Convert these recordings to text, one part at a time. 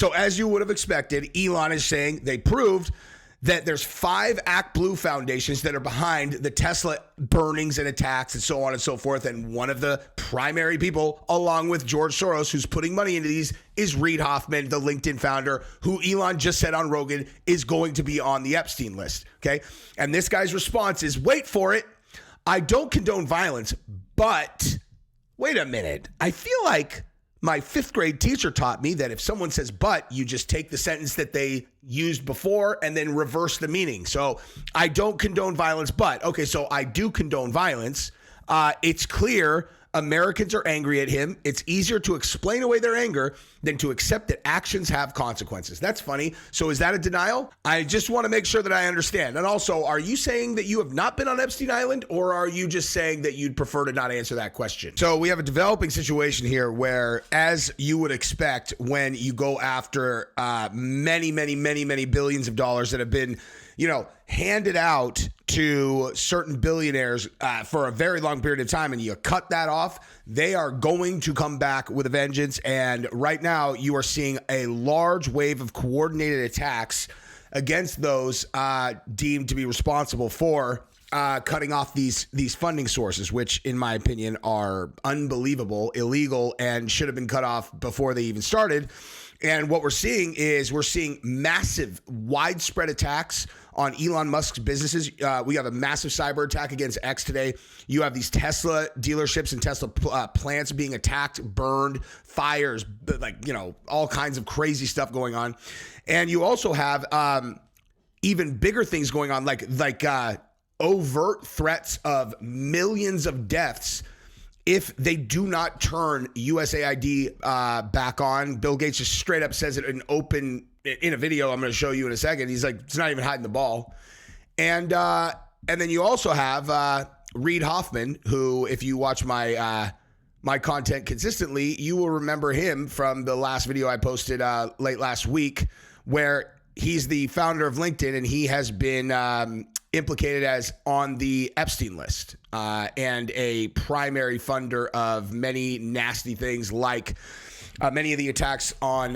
So as you would have expected, Elon is saying they proved that there's 5 Act Blue foundations that are behind the Tesla burnings and attacks and so on and so forth. And one of the primary people, along with George Soros, who's putting money into these, is Reid Hoffman, the LinkedIn founder, who Elon just said on Rogan is going to be on the Epstein list. Okay. And this guy's response is, wait for it. I don't condone violence, but wait a minute. I feel like my 5th grade teacher taught me that if someone says but, you just take the sentence that they used before and then reverse the meaning. So I don't condone violence, but okay, so I do condone violence. It's clear Americans are angry at him. It's easier to explain away their anger than to accept that actions have consequences. That's funny. So is that a denial? I just want to make sure that I understand. And also, are you saying that you have not been on Epstein Island, or are you just saying that you'd prefer to not answer that question? So we have a developing situation here where, as you would expect, when you go after many billions of dollars that have been, handed out to certain billionaires for a very long period of time, and you cut that off, they are going to come back with a vengeance. And right now you are seeing a large wave of coordinated attacks against those deemed to be responsible for cutting off these funding sources, which in my opinion are unbelievable, illegal, and should have been cut off before they even started. And what we're seeing is massive, widespread attacks on Elon Musk's businesses. We have a massive cyber attack against X today. You have these Tesla dealerships and Tesla plants being attacked, burned, fires, all kinds of crazy stuff going on. And you also have even bigger things going on, like overt threats of millions of deaths if they do not turn USAID back on. Bill Gates just straight up says it in a video I'm going to show you in a second. He's like, it's not even hiding the ball. And then you also have Reid Hoffman, who, if you watch my content consistently, you will remember him from the last video I posted late last week, where he's the founder of LinkedIn, and he has been implicated as on the Epstein list and a primary funder of many nasty things, like many of the attacks on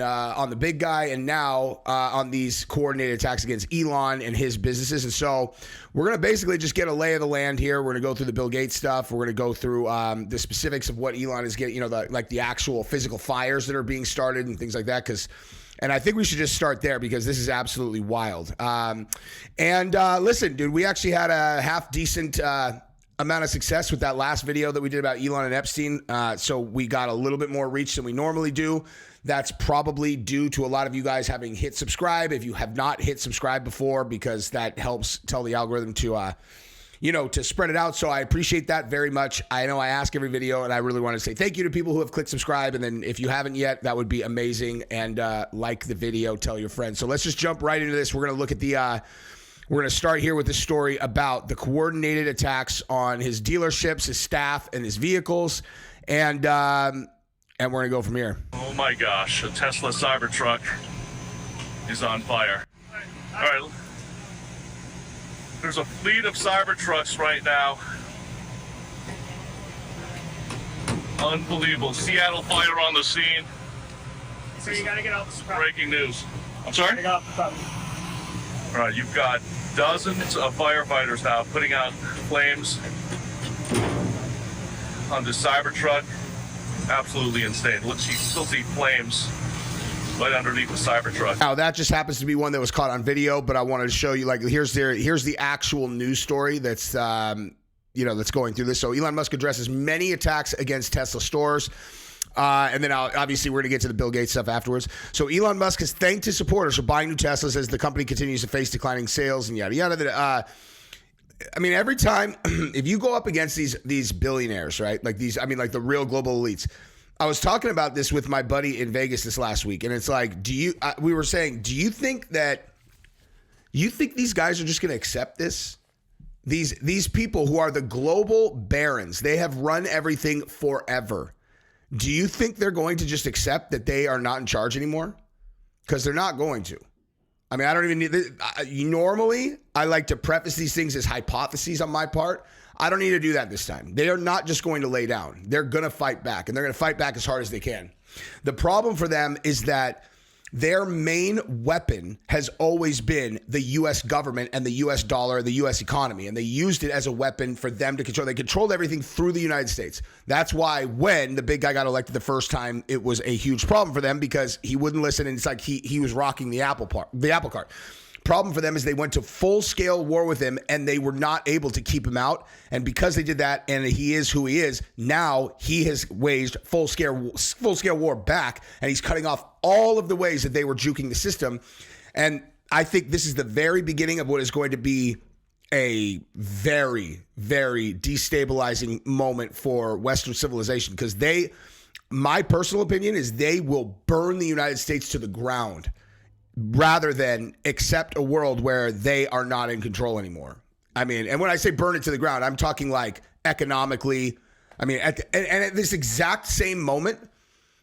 the big guy, and now on these coordinated attacks against Elon and his businesses. And so we're going to basically just get a lay of the land here. We're going to go through the Bill Gates stuff. We're going to go through the specifics of what Elon is getting, the actual physical fires that are being started and things like that, and I think we should just start there because this is absolutely wild. Listen, dude, we actually had a half decent amount of success with that last video that we did about Elon and Epstein. So we got a little bit more reach than we normally do. That's probably due to a lot of you guys having hit subscribe if you have not hit subscribe before, because that helps tell the algorithm to spread it out. So I appreciate that very much. I know I ask every video, and I really want to say thank you to people who have clicked subscribe. And then if you haven't yet, that would be amazing. And like the video, tell your friends. So let's just jump right into this. We're going to look at we're going to start here with the story about the coordinated attacks on his dealerships, his staff, and his vehicles. And we're going to go from here. Oh my gosh, a Tesla Cybertruck is on fire. All right. There's a fleet of Cybertrucks right now. Unbelievable. Seattle fire on the scene. So you gotta get off the truck. Breaking news. I'm sorry? Get off the truck. All right, you've got dozens of firefighters now putting out flames on the Cybertruck. Absolutely insane. Let's still see flames right underneath the Cybertruck. Now, that just happens to be one that was caught on video, but I wanted to show you, here's the actual news story that's that's going through this. So Elon Musk addresses many attacks against Tesla stores. And then obviously we're going to get to the Bill Gates stuff afterwards. So Elon Musk has thanked his supporters for buying new Teslas as the company continues to face declining sales and yada, yada. Every time, if you go up against these billionaires, right? Like the real global elites. I was talking about this with my buddy in Vegas this last week, and it's like, we were saying, do you think these guys are just going to accept this? These people who are the global barons, they have run everything forever. Do you think they're going to just accept that they are not in charge anymore? Because they're not going to. I don't even need this. Normally, I like to preface these things as hypotheses on my part. I don't need to do that this time. They are not just going to lay down. They're going to fight back, and they're going to fight back as hard as they can. The problem for them is that Their main weapon has always been the U.S. government and the U.S. dollar, the U.S. economy. And they used it as a weapon for them to control. They controlled everything through the United States. That's why when the big guy got elected the first time, it was a huge problem for them because he wouldn't listen. And it's like he was rocking the apple cart. Problem for them is they went to full-scale war with him, and they were not able to keep him out. And because they did that, and he is who he is, now he has waged full-scale war back, and he's cutting off all of the ways that they were juking the system. And I think this is the very beginning of what is going to be a very, very destabilizing moment for Western civilization because my personal opinion is they will burn the United States to the ground rather than accept a world where they are not in control anymore. I mean, and when I say burn it to the ground, I'm talking like economically. I mean, at this exact same moment,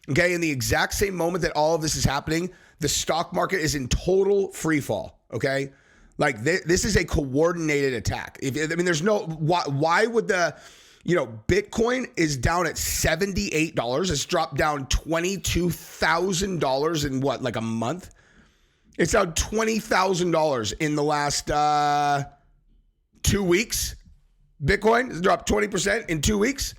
okay, in the exact same moment that all of this is happening, the stock market is in total free fall, okay? Like this is a coordinated attack. There's no, why would Bitcoin is down at $78. It's dropped down $22,000 in like a month? It's down $20,000 in the last 2 weeks. Bitcoin has dropped 20% in 2 weeks.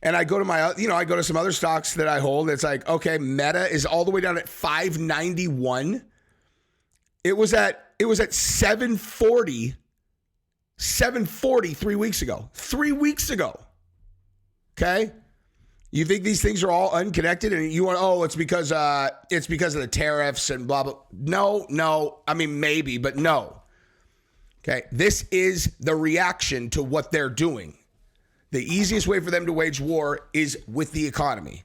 And I go to I go to some other stocks that I hold. It's like, okay, Meta is all the way down at 591. It was at 740 3 weeks ago. 3 weeks ago. Okay? You think these things are all unconnected and you want, it's because of the tariffs and blah, blah. No. I mean, maybe, but no. Okay. This is the reaction to what they're doing. The easiest way for them to wage war is with the economy.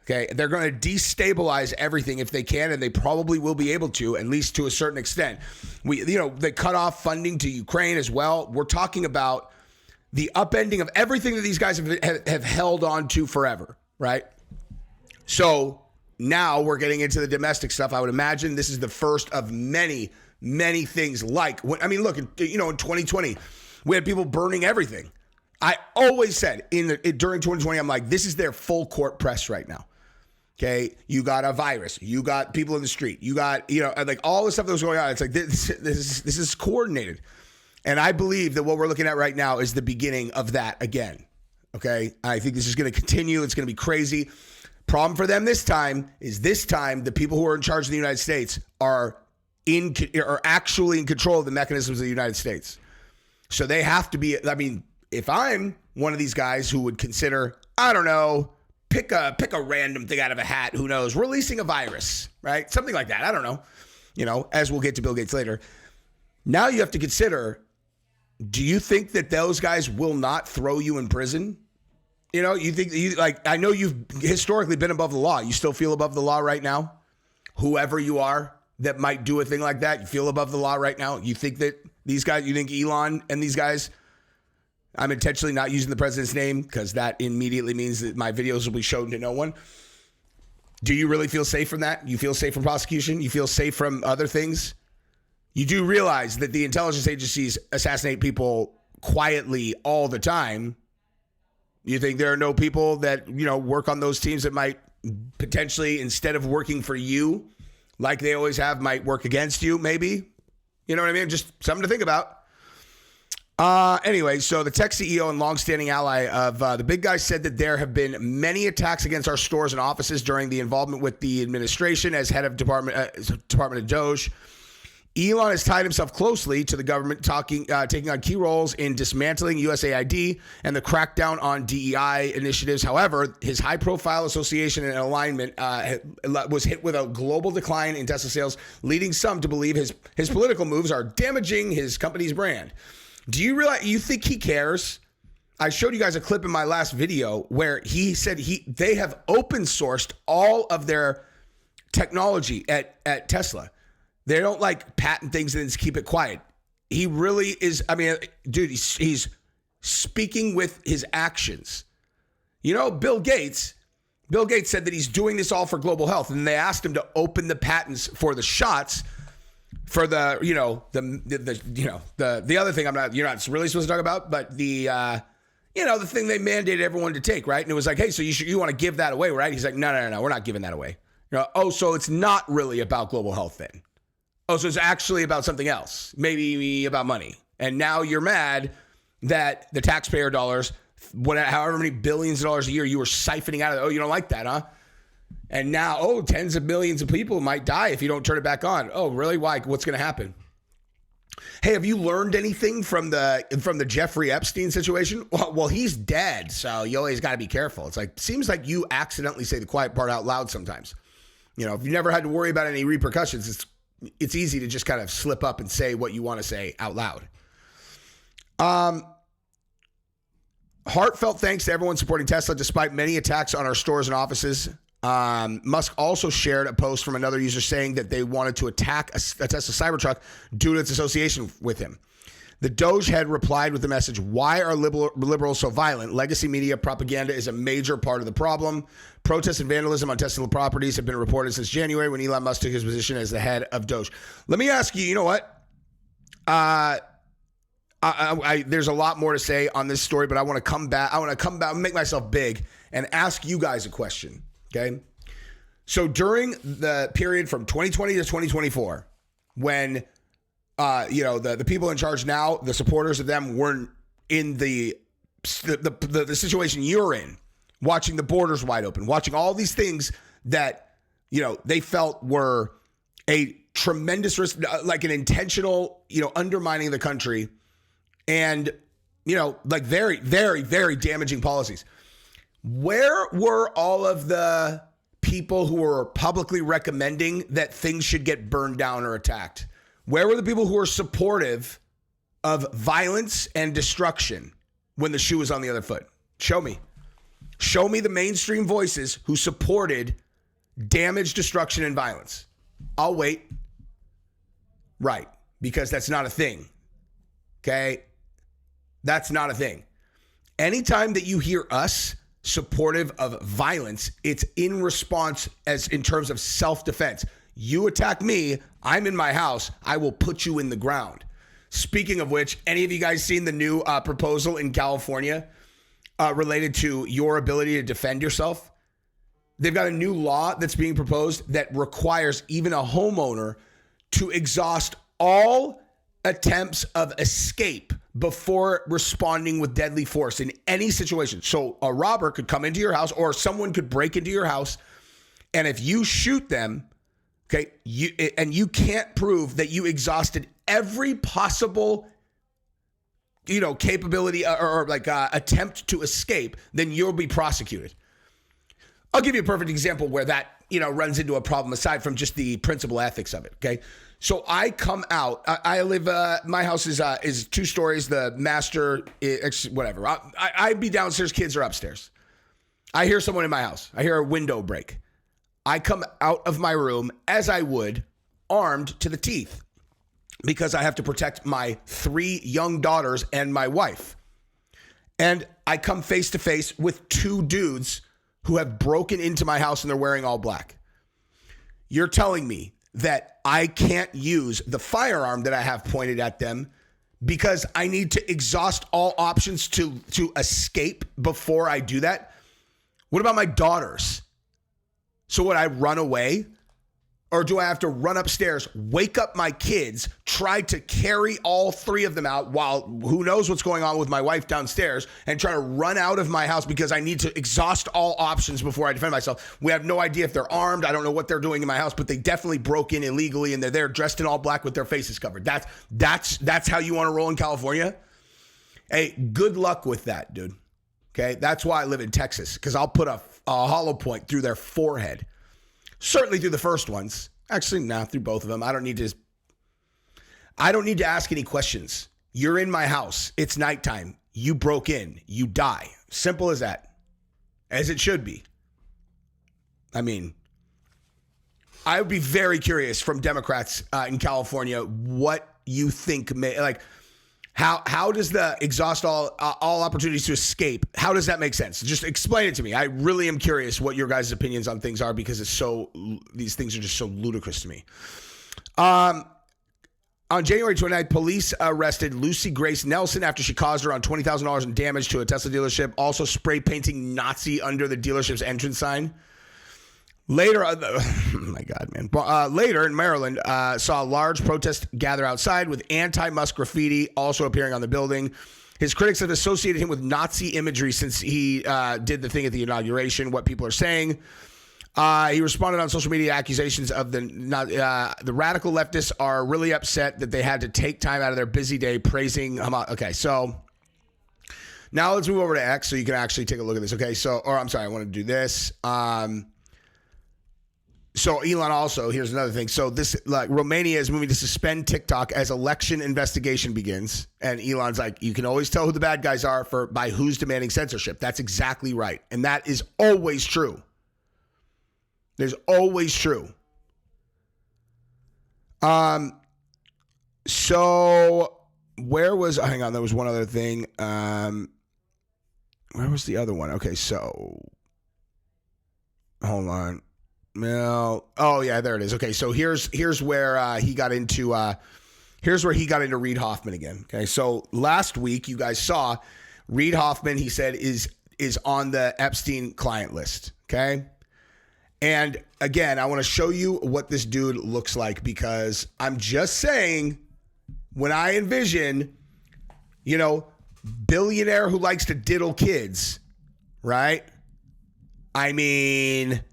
Okay. They're going to destabilize everything if they can, and they probably will be able to, at least to a certain extent. They cut off funding to Ukraine as well. We're talking about the upending of everything that these guys have held on to forever, right? So now we're getting into the domestic stuff. I would imagine this is the first of many, many things look, in 2020, we had people burning everything. I always said during 2020, I'm like, this is their full court press right now. Okay, you got a virus, you got people in the street, you got, like all the stuff that was going on. It's like, this is coordinated. And I believe that what we're looking at right now is the beginning of that again. Okay. I think this is going to continue. It's going to be crazy. Problem for them this time is the people who are in charge of the United States are actually in control of the mechanisms of the United States. So they have to be, if I'm one of these guys who would consider, I don't know, pick a random thing out of a hat, who knows, releasing a virus, right? Something like that. I don't know, as we'll get to Bill Gates later. Now you have to consider, do you think that those guys will not throw you in prison? You think I know you've historically been above the law. You still feel above the law right now? Whoever you are that might do a thing like that, you feel above the law right now? You think that these guys, you think Elon and these guys, I'm intentionally not using the president's name because that immediately means that my videos will be shown to no one. Do you really feel safe from that? You feel safe from prosecution? You feel safe from other things? You do realize that the intelligence agencies assassinate people quietly all the time. You think there are no people that, work on those teams that might potentially, instead of working for you, like they always have, might work against you, maybe? You know what I mean? Just something to think about. Anyway, so the tech CEO and longstanding ally of the big guy said that there have been many attacks against our stores and offices during the involvement with the administration as head of Department of Doge. Elon has tied himself closely to the government, taking on key roles in dismantling USAID and the crackdown on DEI initiatives. However, his high-profile association and alignment was hit with a global decline in Tesla sales, leading some to believe his political moves are damaging his company's brand. Do you realize? You think he cares? I showed you guys a clip in my last video where he said they have open sourced all of their technology at Tesla. They don't patent things and just keep it quiet. He really is. Dude, he's speaking with his actions. Bill Gates said that he's doing this all for global health, and they asked him to open the patents for the shots for the other thing you're not really supposed to talk about, but the thing they mandated everyone to take, right? And it was like, hey, so you want to give that away, right? He's like, no, we're not giving that away. Oh, so it's not really about global health then. Oh, so it's actually about something else, maybe about money. And now you're mad that the taxpayer dollars, however many billions of dollars a year you were siphoning out of it. Oh, you don't like that, huh? And now, tens of millions of people might die if you don't turn it back on. Oh, really? Why? What's going to happen? Hey, have you learned anything from the Jeffrey Epstein situation? Well, he's dead, so you always got to be careful. It's like, seems like you accidentally say the quiet part out loud sometimes. If you never had to worry about any repercussions, it's easy to just kind of slip up and say what you want to say out loud. Heartfelt thanks to everyone supporting Tesla despite many attacks on our stores and offices. Musk also shared a post from another user saying that they wanted to attack a Tesla Cybertruck due to its association with him. The Doge head replied with the message, "Why are liberals so violent? Legacy media propaganda is a major part of the problem. Protests and vandalism on Tesla properties have been reported since January when Elon Musk took his position as the head of Doge." Let me ask you, you know what? There's a lot more to say on this story, but I want to come back, make myself big and ask you guys a question. Okay. So during the period from 2020 to 2024, when, the people in charge now, the supporters of them weren't in the situation you're in, watching the borders wide open, watching all these things that, they felt were a tremendous risk, like an intentional, undermining of the country and, like very, very, very damaging policies. Where were all of the people who were publicly recommending that things should get burned down or attacked? Where were the people who were supportive of violence and destruction when the shoe was on the other foot? Show me. Show me the mainstream voices who supported damage, destruction, and violence. I'll wait. Right. Because that's not a thing. Okay? That's not a thing. Anytime that you hear us supportive of violence, it's in response as in terms of self-defense. You attack me, I'm in my house, I will put you in the ground. Speaking of which, any of you guys seen the new proposal in California related to your ability to defend yourself? They've got a new law that's being proposed that requires even a homeowner to exhaust all attempts of escape before responding with deadly force in any situation. So a robber could come into your house or someone could break into your house, and if you shoot them, okay, you can't prove that you exhausted every possible, capability or attempt to escape, then you'll be prosecuted. I'll give you a perfect example where that, runs into a problem aside from just the principal ethics of it. Okay. So I come out, I live, my house is 2 stories. The master is whatever. I'd be downstairs. Kids are upstairs. I hear someone in my house. I hear a window break. I come out of my room as I would, armed to the teeth, because I have to protect my 3 young daughters and my wife. And I come face to face with 2 dudes who have broken into my house and they're wearing all black. You're telling me that I can't use the firearm that I have pointed at them because I need to exhaust all options to escape before I do that? What about my daughters? So would I run away? Or do I have to run upstairs, wake up my kids, try to carry all 3 of them out while who knows what's going on with my wife downstairs, and try to run out of my house because I need to exhaust all options before I defend myself? We have no idea if they're armed. I don't know what they're doing in my house, but they definitely broke in illegally and they're there dressed in all black with their faces covered. That's how you want to roll in California? Hey, good luck with that, dude. Okay, that's why I live in Texas, because I'll put a hollow point through their forehead. Certainly through the first ones. Actually, through both of them. I don't need to ask any questions. You're in my house. It's nighttime. You broke in. You die. Simple as that. As it should be. I mean, I would be very curious from Democrats in California what you think how does the exhaust all opportunities to escape, how does that make sense? Just explain it to me. I really am curious what your guys' opinions on things are, because these things are just so ludicrous to me. On January 29th, police arrested Lucy Grace Nelson after she caused around $20,000 in damage to a Tesla dealership, also spray painting Nazi under the dealership's entrance sign. Later, oh my God, man. Later in Maryland, saw a large protest gather outside with anti-Musk graffiti also appearing on the building. His critics have associated him with Nazi imagery since he did the thing at the inauguration, what people are saying. He responded on social media accusations of the radical leftists are really upset that they had to take time out of their busy day praising Hamas. Okay, so now let's move over to X so you can actually take a look at this. Okay, so, or I'm sorry, I want to do this. So Elon also, here's another thing. So this, like, Romania is moving to suspend TikTok as election investigation begins. And Elon's like, you can always tell who the bad guys are by who's demanding censorship. That's exactly right. And that is always true. There's always true. So where was, hang on, there was one other thing. Where was the other one? Okay, so hold on. No. Oh yeah, there it is. Okay, so here's where he got into Reid Hoffman again. Okay, so last week you guys saw Reid Hoffman. He said is on the Epstein client list. Okay, and again, I want to show you what this dude looks like because I'm just saying when I envision, billionaire who likes to diddle kids, right? I mean.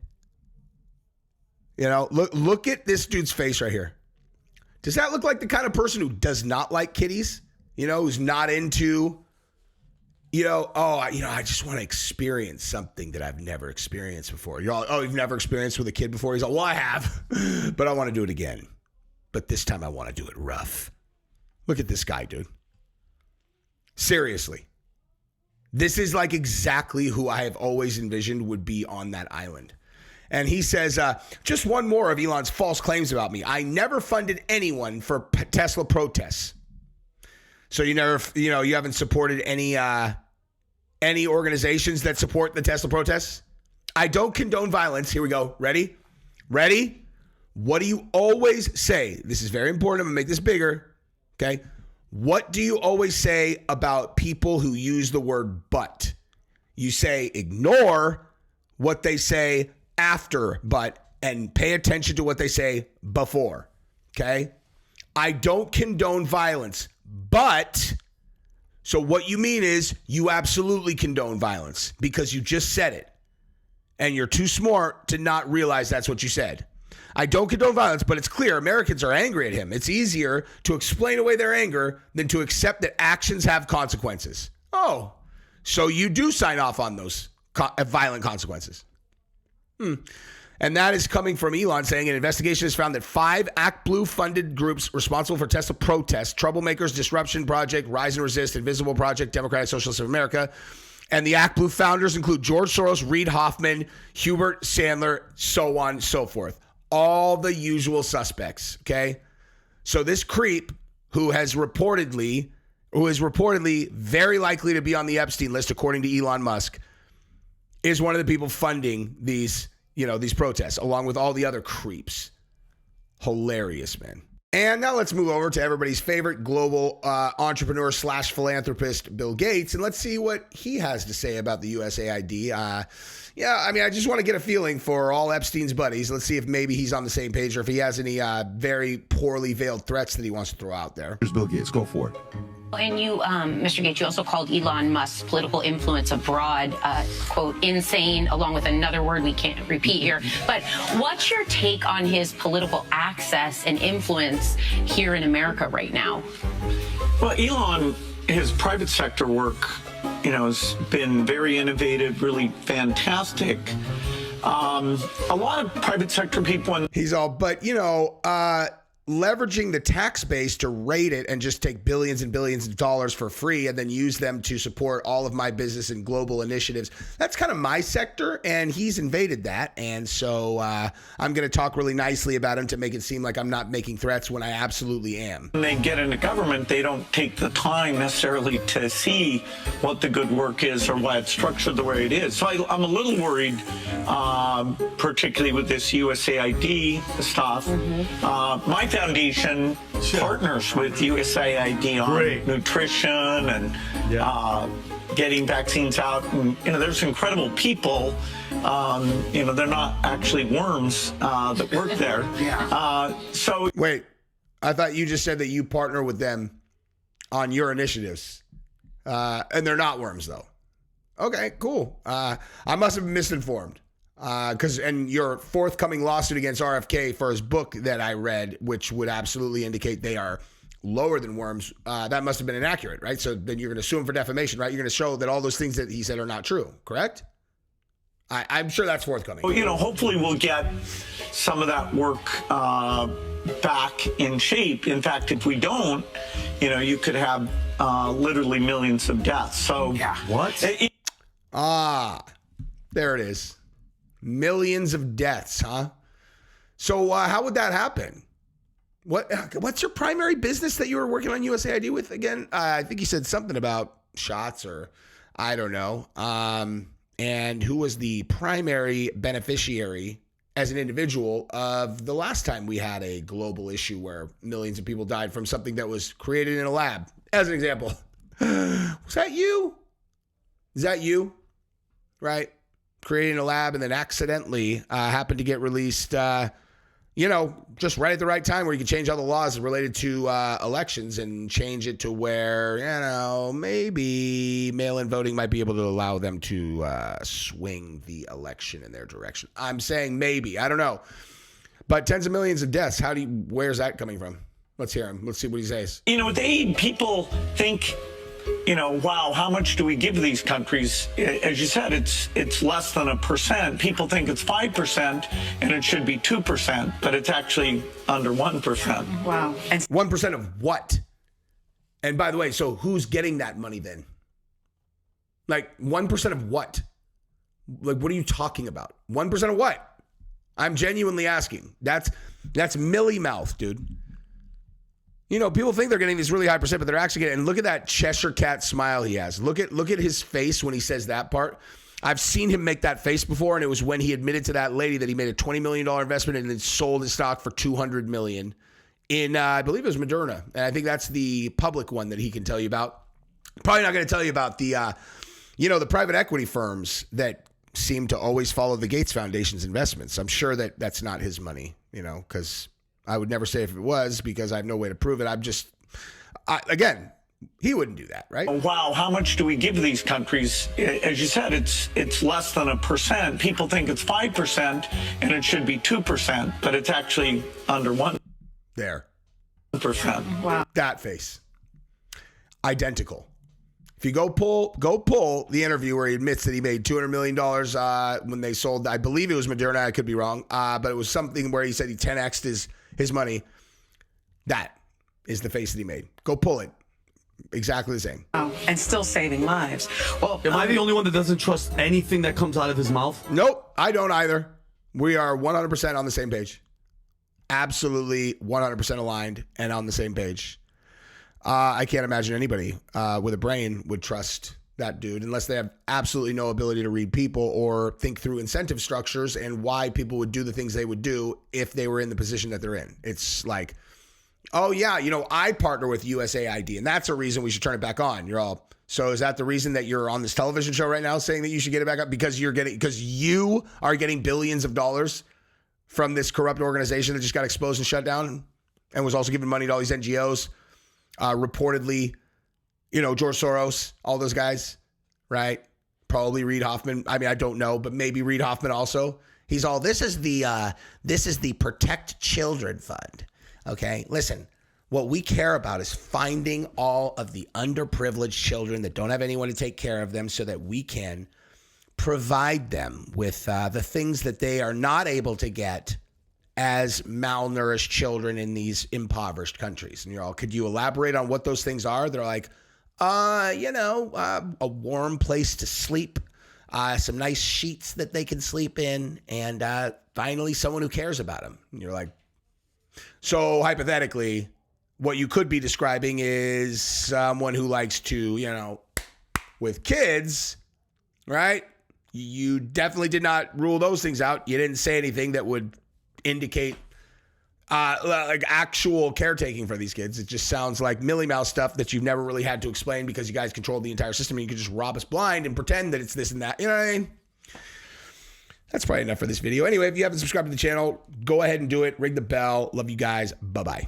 Look at this dude's face right here. Does that look like the kind of person who does not like kitties? Who's not into, I just want to experience something that I've never experienced before. You're all, you've never experienced with a kid before? He's like, well, I have, but I want to do it again. But this time I want to do it rough. Look at this guy, dude. Seriously. This is like exactly who I have always envisioned would be on that island. And he says, just one more of Elon's false claims about me. I never funded anyone for Tesla protests. So you never, you haven't supported any organizations that support the Tesla protests? I don't condone violence. Here we go. Ready? What do you always say? This is very important. I'm going to make this bigger. Okay. What do you always say about people who use the word but? You say ignore what they say after but and pay attention to what they say before. Okay? I don't condone violence, but so what you mean is you absolutely condone violence because you just said it. And you're too smart to not realize that's what you said. I don't condone violence, but it's clear Americans are angry at him. It's easier to explain away their anger than to accept that actions have consequences. Oh, so you do sign off on those violent consequences. And that is coming from Elon saying an investigation has found that 5 Act Blue funded groups responsible for Tesla protests, Troublemakers, Disruption Project, Rise and Resist, Invisible Project, Democratic Socialists of America. And the Act Blue founders include George Soros, Reid Hoffman, Hubert Sandler, so on and so forth. All the usual suspects, okay? So this creep who is reportedly very likely to be on the Epstein list, according to Elon Musk, is one of the people funding these protests, along with all the other creeps. Hilarious, man. And now let's move over to everybody's favorite global entrepreneur / philanthropist, Bill Gates, and let's see what he has to say about the USAID. I just want to get a feeling for all Epstein's buddies. Let's see if maybe he's on the same page or if he has any very poorly veiled threats that he wants to throw out there. Here's Bill Gates. Go for it. And you, Mr. Gates, you also called Elon Musk's political influence abroad, quote, insane, along with another word we can't repeat here. But what's your take on his political access and influence here in America right now? Well, Elon, his private sector work, has been very innovative, really fantastic. A lot of private sector people... He's all, but, leveraging the tax base to raid it and just take billions and billions of dollars for free and then use them to support all of my business and global initiatives. That's kind of my sector, and he's invaded that. And so I'm going to talk really nicely about him to make it seem like I'm not making threats when I absolutely am. When they get into government, they don't take the time necessarily to see what the good work is or why it's structured the way it is. So I'm a little worried, particularly with this USAID stuff. My foundation partners with USAID on nutrition and getting vaccines out. And, there's incredible people. They're not actually worms that work there. So wait, I thought you just said that you partner with them on your initiatives, and they're not worms though. Okay, cool. I must have been misinformed. And your forthcoming lawsuit against RFK for his book that I read, which would absolutely indicate they are lower than worms, that must have been inaccurate, right? So then you're going to sue him for defamation, right? You're going to show that all those things that he said are not true, correct? I'm sure that's forthcoming. Well, hopefully we'll get some of that work back in shape. In fact, if we don't, you could have literally millions of deaths. So what? There it is. Millions of deaths, huh? So how would that happen? What's your primary business that you were working on USAID with again? I think you said something about shots, or I don't know. And who was the primary beneficiary as an individual of the last time we had a global issue where millions of people died from something that was created in a lab? As an example, was that you? Is that you? Right? Created in a lab and then accidentally happened to get released, just right at the right time where you can change all the laws related to elections and change it to where, maybe mail-in voting might be able to allow them to swing the election in their direction. I'm saying maybe. I don't know. But tens of millions of deaths. Where's that coming from? Let's hear him. Let's see what he says. With aid, people think, wow, how much do we give these countries? As you said, it's less than 1%. People think it's 5% and it should be 2%, but it's actually under 1%. Wow. And 1% of what? And by the way, so who's getting that money then? Like 1% of what? Like, what are you talking about? 1% of what? I'm genuinely asking. That's Millie mouth, dude. People think they're getting this really high percent, but they're actually getting, and look at that Cheshire cat smile he has. Look at his face when he says that part. I've seen him make that face before, and it was when he admitted to that lady that he made a $20 million investment and then sold his stock for $200 million in, I believe it was Moderna. And I think that's the public one that he can tell you about. Probably not going to tell you about the, the private equity firms that seem to always follow the Gates Foundation's investments. I'm sure that that's not his money, because I would never say if it was, because I have no way to prove it. Again, he wouldn't do that, right? Wow, how much do we give these countries? As you said, it's less than 1%. People think it's 5% and it should be 2%, but it's actually under 1%. There. Wow. That face. Identical. If you go pull the interview where he admits that he made $200 million when they sold, I believe it was Moderna, I could be wrong, but it was something where he said he 10x'd his money. That is the face that he made. Go pull it. Exactly the same. And still saving lives. Well, am I the only one that doesn't trust anything that comes out of his mouth? Nope, I don't either. We are 100% on the same page. Absolutely 100% aligned and on the same page. I can't imagine anybody with a brain would trust that dude unless they have absolutely no ability to read people or think through incentive structures and why people would do the things they would do if they were in the position that they're in. It's like, oh yeah, I partner with USAID and that's a reason we should turn it back on. You're all, so is that the reason that you're on this television show right now saying that you should get it back up? Because you are getting billions of dollars from this corrupt organization that just got exposed and shut down and was also giving money to all these NGOs. Reportedly, George Soros, all those guys, right? Probably Reid Hoffman. I mean, I don't know, but maybe Reid Hoffman also. He's all, this is the Protect Children Fund. Okay, listen, what we care about is finding all of the underprivileged children that don't have anyone to take care of them so that we can provide them with the things that they are not able to get as malnourished children in these impoverished countries. And you're all, could you elaborate on what those things are? They're like, a warm place to sleep, some nice sheets that they can sleep in, and finally someone who cares about them. And you're like, so hypothetically, what you could be describing is someone who likes to, with kids, right? You definitely did not rule those things out. You didn't say anything that would indicate like actual caretaking for these kids. It just sounds like Millie Mouse stuff that you've never really had to explain because you guys control the entire system and you can just rob us blind and pretend that it's this and that. You know what I mean? That's probably enough for this video. Anyway, if you haven't subscribed to the channel, go ahead and do it. Ring the bell. Love you guys. Bye-bye.